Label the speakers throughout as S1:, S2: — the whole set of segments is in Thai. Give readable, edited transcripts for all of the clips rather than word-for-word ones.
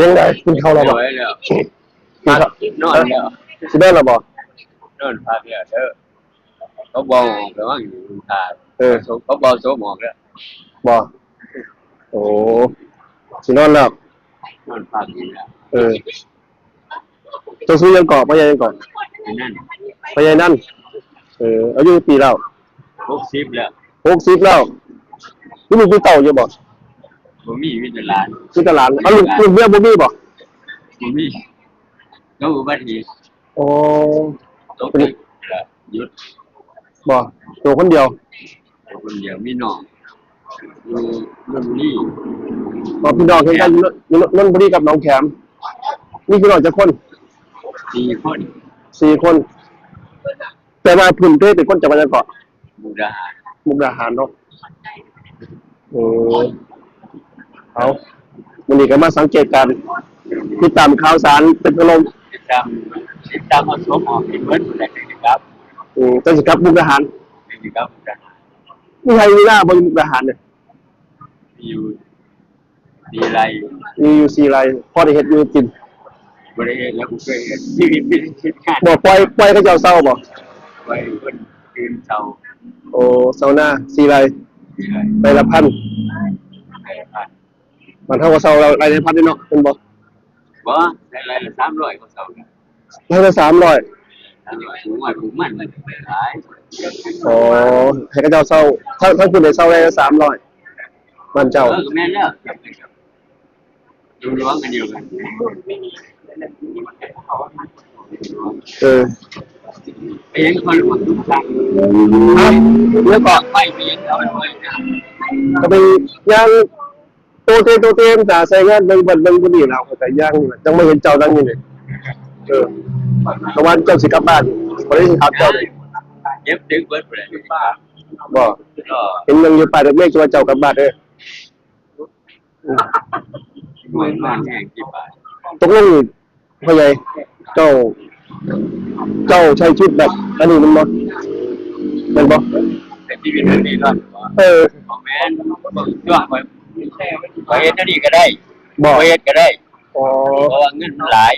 S1: ยังไงกินข้าวแล้วบ่
S2: กินข้าวนอนแล้ว
S1: สิได้แล้วบ่
S2: นอนพักแล้วเด้อเขาบอกแต่ว่าอยู่ทางเขาบอกโซหมอกแล้ว
S1: บ่โอ้สินอนแล้ว
S2: นอนพักอยู่แล้ว
S1: ตัวซื้อยังเกาะไปยังเกาะ
S2: นั่น
S1: ไปยังนั่นอายุปีแล้ว
S2: 60แล้ว
S1: 60แล้วนี่มีเต่าอยู่บ่
S2: บ่มีวิทยาลาน
S1: ที่ตลาดลูกเมียบ่มีบ่
S2: มีแล้วอุบัติเหตุ
S1: อ๋อ
S2: ตกตึกหยุด
S1: บ่ตัวคนเดียว
S2: มีน้องอยู่นนนี่
S1: พี่น้องเห็นกันนนบุรีกับน้องแขมนี่พี่น้องจะคน4 คนแต่ว่าพื้นเพเป็นคนจังหวัดเกาะ
S2: มุกดาหาร
S1: เนาะเอาวันนี้ก็มาสังเกตการติดตามข่าวสารเป็นอารมณ์
S2: ติดตามมาสวมออกเป็นเบิร์ดอะไรครับ
S1: ต้นสิครับมุกดาหาร
S2: ครับ
S1: มีใครมีหน้าบนมุกดาหารเนี่ย
S2: อยู่ดีไร
S1: มีอยู่4 ไรพ่อได้เฮ็ดอยู่กิน
S2: บริเวณแล้วเคยเห็นชีวิตเป็นชีวิตการ
S1: บ่ปล่อยเขาเจ้าเศร้าบ่
S2: ปล่อยเพิ่นคืนเศร้า
S1: โอ้เศร้าหน้า4 ไรไปละ1,000มันเท่ากับเศร้าเราไรใน1,000นี่เนาะเป็นบ่
S2: ไรละ300ก็เศร้า
S1: ไรละ300
S2: สูงกว่าผมมันหลาย
S1: อ๋อให้เขาเจ้าเศร้าถ้าคุณได้เศร้าไรละ300มันเจ้า
S2: แม่นแล้วดูร้องกันเดียวกันเองคนรู้ทุกทาง
S1: แล้วก็
S2: ไม่เพียงเราเลย
S1: ก็ไปย่างโตเต็มแต่ใส่งานเบิ่งบ่ดีเราแต่ย่างจังไม่เห็นเจ้านั่งอยู่นี่ตะวันเจ้าสิกลับบ้านบ่ได้สิครับเจ้า
S2: เย็บดึกเบิดเลย
S1: บ่เห็นยังอยู่ป่าเมฆจะว่าเจ้ากลับบ้านเด้อ
S2: เหมือนบ้านแห่งกี่บาท
S1: ตกลงพ่อใหญ่เจ้าใช้ชีวิตแบบอันนี้มันบ่
S2: เป็นชีวิตแบบนี้เนาะของแม่นช่วงไปเฮ็ดนี่ก็ได้
S1: บ่
S2: เฮ็ดก็ได้
S1: อ๋อ
S2: เพราะว่าเงินมันหลาย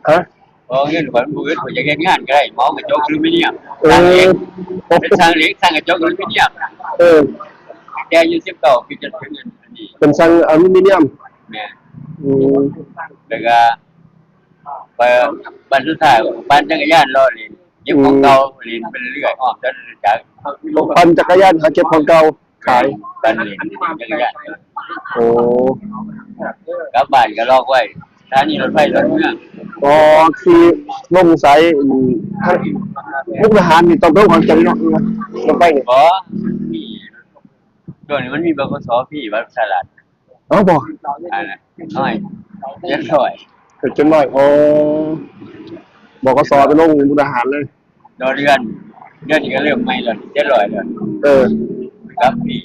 S1: ฮะ
S2: เพราะเงินของผู้อื่นจะเฮ็ดงานก็ได้หมอกระจกอลูมิเนียมสร้างเองเป็นสร้างเหล็กสร้างกระจกอลูมิเนียมแต่อยู่19ปีจะถึงเงินอันนี้
S1: เป็นสร้างอลูมิเนียม
S2: แม่แล้วก็ไปบ้านสุดท้ายบ้านจักรยานรอเล่นเก็บของเก่าเล่นไปเรื่อยอ้อมจนจาก
S1: ปั่นจักรยานหาเก็บของเก่าขาย
S2: บ้านเล่นจักรยาน
S1: โอ้
S2: กลับบ้านก็ลอกไว้สถานีรถไฟรถเมือง
S1: คือลงสายมุกดาหารนี่ต้องเป็นของจังเนาะรถไฟนี่
S2: มีช่วงนี้มันมีบกส.พี่วัดสลัด
S1: บ่
S2: น้อยเจ็ดร้อย
S1: จนน้อยบกส.ไปลงมุกดาหารเลย
S2: เดือนนี้ก็เริ่มใหม่แล้ว700แล้วครับพี่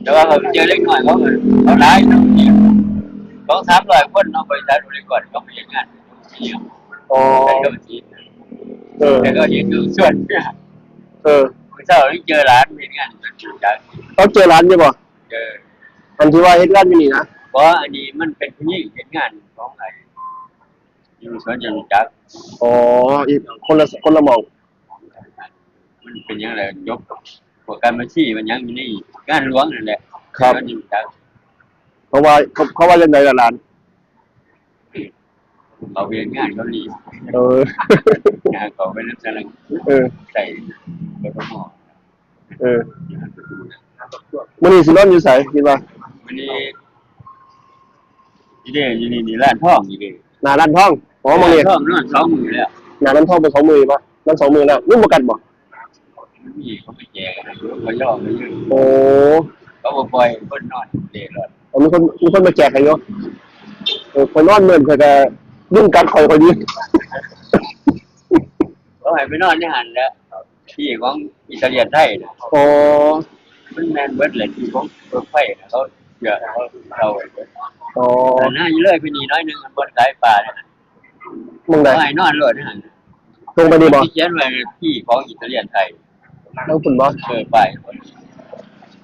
S2: แต่ว่าเขาเจอเล็กน้อยเขาหลาย200-300 คนเอาไปใช้บริการก็ไปงานแต่ก็จีนแต่ก็ยังดูส่วนเจ้าเจอร้านเป็นงาน
S1: เขาเจอร้านใช่ป่ะอันที่ว่าเฮ็ดงานอยู่นี่นะ
S2: เพราะอันนี้มันเป็นผู้หญิงเฮ็ดงานของไอ้อยู่สวนจตุจักร
S1: อีกคนละหม่อง
S2: มันเป็นยังไงยกพวกการบัญชีมันยังอยู่นี่งานหลวงนั่นแหละ
S1: ครับเพราะว่าจังได๋ล่ะหลาน
S2: เขาเรียนงานเขาหลีงานเขาเป็นนักแสดงใส่กระหม่อม
S1: มื้อนี้สินอนอยู่ไสคิดว่า
S2: มื้อนี้อยู่นี่ร้านทองอยู่ดิ
S1: หน้าร้านทองมื้อนี้
S2: ทองนอน2มื้อแล้ว
S1: หน้าร้านทองเป็น2มื้อบ่นอน2มื้อแล้วรู้บ่กันบ่
S2: มีเขาไปแจกกันเขาย่อไปเยอะเขาบ่ปล่อยคนนอนเด้รอด
S1: มีคนมาแจกให้อยู่คนนอนเหมือนเพิ่นก็ยุ่งกัดข่อยดี
S2: เขาให้ไปนอนในหันแล้วที่ของอิตาเลียนไทยนะมันแม่นเบิดเลยที่ของรถไฟนะเขาเยอะเขาแต่น่าอยู่เลยไปนี่น้อยนึงบนสายป่าเนี่ย
S1: มึงได้
S2: ให้นอนรถในหัน
S1: ตรงไปดีบ่
S2: ที่เขียนไว้ที่ของอิตาเลียนไทย
S1: แล้วคุณบ่
S2: ไป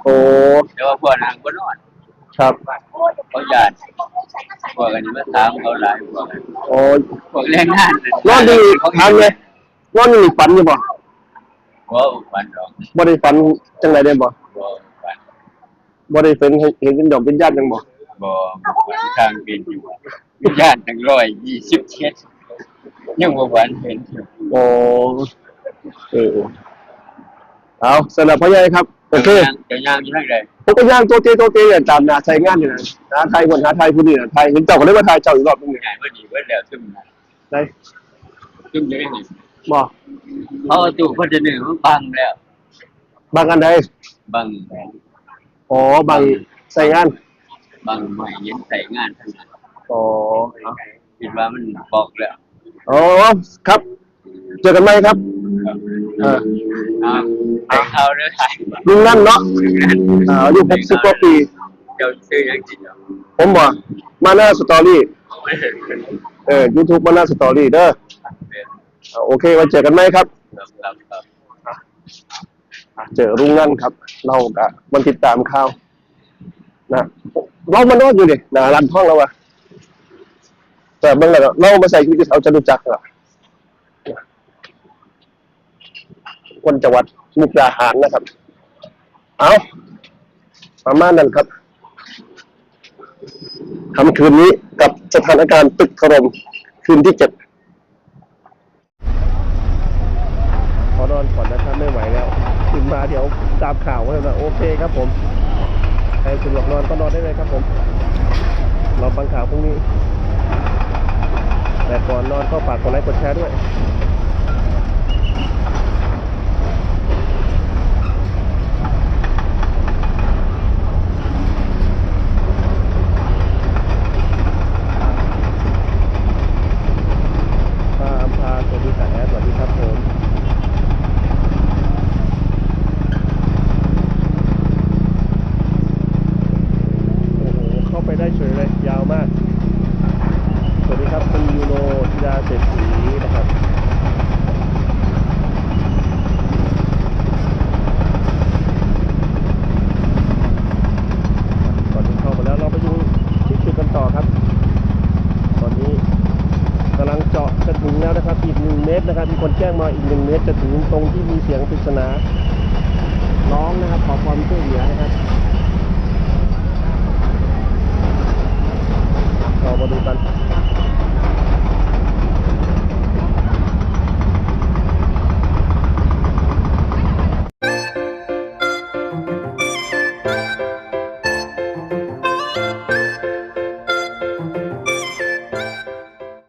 S1: โอ้
S2: แต่ว่าพวกนั้นบ่นอน
S1: ครับ
S2: เขาญาติพวกอันนี้มาถามเขาหลายพวก
S1: โอ้
S2: พวกแรงงาน
S1: นอนดีทางเลยนอนนี่ฝันอยู่บ่
S2: บ่ฝันหรอก
S1: บ่ได้ฝันจังไดได้บ่
S2: บ่ฝัน
S1: บ่ได้ฝันเห็นเป็นดอกเป็นญาติจังบ่
S2: บ่ฝันทางเป็นอยู่วิญญาณตั้ง127ยังบ่ฝันเห็นอยู่
S1: โอ้เอาสำหรับพ่อใหญ่ครับโอเค
S2: จะย่างอยู่ทางใด
S1: ผมก็ย่างตัวเตี้ยตามหน้าใช้งานอยู่นะหาไทยคนหาไทยผู้นี้นะไทยเห็นเจ้าก็เลยว่าไทยเจ้าอีกรอบนึง
S2: ใหญ่บ่ดีเบิดแล้วซึมนะ
S1: ได้
S2: ซึมอยู่นี่
S1: บ่
S2: เขาเอาตู้พัฒนึงมันบังแล้ว
S1: บางอันใด
S2: บัง
S1: อ๋อบางใส่งาน
S2: บังใหม่เย็นใส่งานทั้งนั้น
S1: อ๋อ
S2: คิดว่ามันบอกแล้ว
S1: อ๋อครับ เจอกันไหมครับ
S2: ครับเอาเด้อถ่าย
S1: ลุงนั่นเนาะอายุ60กว่าปี
S2: เจ้าชื่อหยังจริงเหรอ
S1: ผมบ่มาหน้าสตอรี่
S2: ไม่เห็นครับ
S1: YouTube มาหน้าสตอรี่เด้อโอเคไว้เจอกันไหมครับ เจอลุงนั่นครับ เราก็มันติดตามข่าวนะเรามานอนอยู่ดิหน้าร้านทองแล้ววะแต่เบิ่งแล้วเรามาใส่ชีวิตเขาจะรู้จักเหรอคนจังหวัดมุกดาหารนะครับเอาประมาณนั้นครับค่ำคืนนี้กับสถานการณ์ตึกถล่มคืนที่7ขอนอนก่อนนะครับไม่ไหวแล้วถึงมาเดี๋ยวตามข่าวกันนะโอเคครับผมใครสะดวกนอนก็นอนได้เลยครับผมเราฟังข่าวพรุ่งนี้แต่ก่อนนอนก็ฝากกดไลค์กดแชร์ด้วยสวัสดีครับสวัสดีครับผมโอ้โหเข้าไปได้เฉยเลยยาวมากสวัสดีครับคุณยูโรธิดาเศรษฐีนะครับก่อนที่เข้ามาแล้วเราไปดูที่จุดกันต่อครับตอนนี้กำลังเจาะจะถึงแล้วนะครับอีก1 เมตรนะครับมีคนแจ้งมาอีก1 เมตรจะถึงตรงที่มีเสียงปริศนาร้องนะครับขอความช่วยเหลือนะครับ